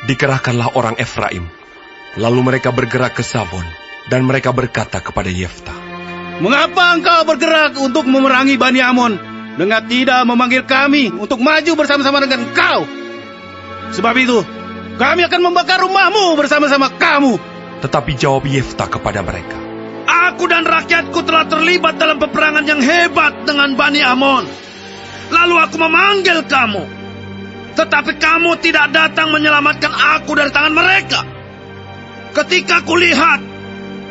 Dikerahkanlah orang Efraim. Lalu mereka bergerak ke Savon, dan mereka berkata kepada Yefta, "Mengapa engkau bergerak untuk memerangi Bani Amon dengan tidak memanggil kami untuk maju bersama-sama dengan engkau? Sebab itu, kami akan membakar rumahmu bersama-sama kamu." Tetapi jawab Yefta kepada mereka, "Aku dan rakyatku telah terlibat dalam peperangan yang hebat dengan Bani Amon. Lalu aku memanggil kamu, tetapi kamu tidak datang menyelamatkan aku dari tangan mereka. Ketika kulihat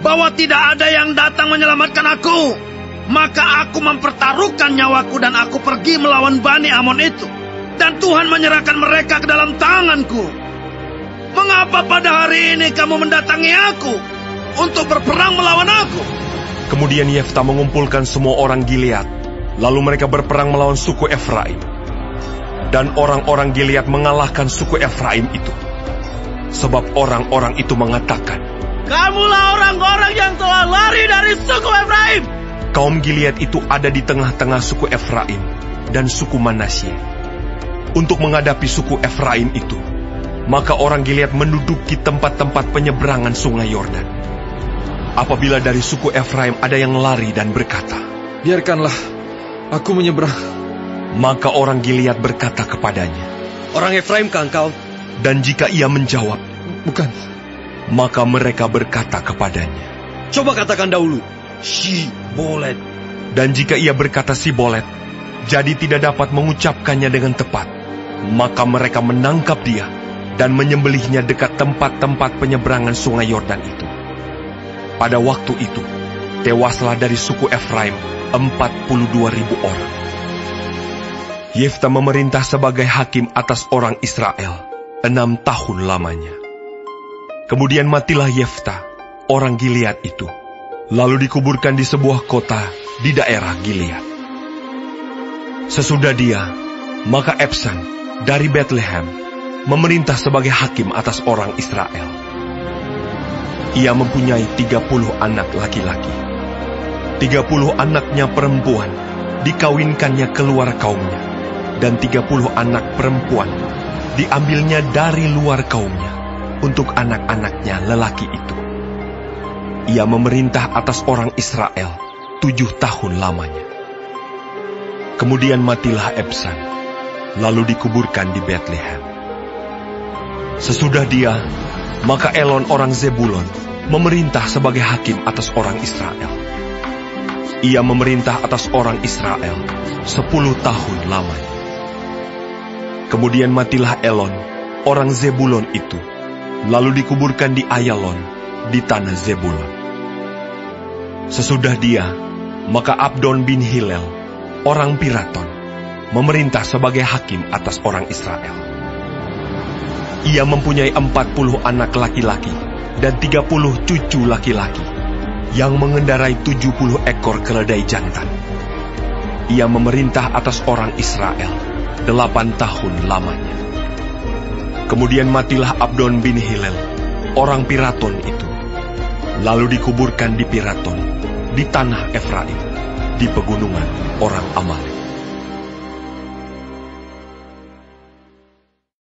bahwa tidak ada yang datang menyelamatkan aku, maka aku mempertaruhkan nyawaku dan aku pergi melawan Bani Amon itu. Dan Tuhan menyerahkan mereka ke dalam tanganku. Mengapa pada hari ini kamu mendatangi aku untuk berperang melawan aku?" Kemudian Yefta mengumpulkan semua orang Gilead, lalu mereka berperang melawan suku Efraim. Dan orang-orang Gilead mengalahkan suku Efraim itu. Sebab orang-orang itu mengatakan, "Kamulah orang-orang yang telah lari dari suku Efraim." Kaum Gilead itu ada di tengah-tengah suku Efraim dan suku Manasye. Untuk menghadapi suku Efraim itu, maka orang Gilead menduduki tempat-tempat penyeberangan sungai Yordan. Apabila dari suku Efraim ada yang lari dan berkata, "Biarkanlah aku menyeberang," maka orang Gilead berkata kepadanya, "Orang Efraimkah engkau?" Dan jika ia menjawab, "Bukan," maka mereka berkata kepadanya, "Coba katakan dahulu, Sibolet." Dan jika ia berkata Sibolet, jadi tidak dapat mengucapkannya dengan tepat, maka mereka menangkap dia dan menyembelihnya dekat tempat-tempat penyeberangan sungai Yordan itu. Pada waktu itu, tewaslah dari suku Efraim 42.000 orang. Yefta memerintah sebagai hakim atas orang Israel 6 tahun lamanya. Kemudian matilah Yefta, orang Gilead itu, lalu dikuburkan di sebuah kota di daerah Gilead. Sesudah dia, maka Ebsan dari Bethlehem memerintah sebagai hakim atas orang Israel. Ia mempunyai 30 anak laki-laki. 30 anaknya perempuan dikawinkannya keluar kaumnya, dan 30 anak perempuan diambilnya dari luar kaumnya untuk anak-anaknya lelaki itu. Ia memerintah atas orang Israel 7 tahun lamanya. Kemudian matilah Ebsan, lalu dikuburkan di Bethlehem. Sesudah dia, maka Elon orang Zebulon memerintah sebagai hakim atas orang Israel. Ia memerintah atas orang Israel 10 tahun lamanya. Kemudian matilah Elon, orang Zebulon itu, lalu dikuburkan di Ayalon, di tanah Zebulon. Sesudah dia, maka Abdon bin Hillel, orang Piraton, memerintah sebagai hakim atas orang Israel. Ia mempunyai 40 anak laki-laki dan 30 cucu laki-laki, yang mengendarai 70 ekor keledai jantan. Ia memerintah atas orang Israel 8 tahun lamanya. Kemudian matilah Abdon bin Hillel, orang Piraton itu, lalu dikuburkan di Piraton, di tanah Efraim, di pegunungan orang Amalek.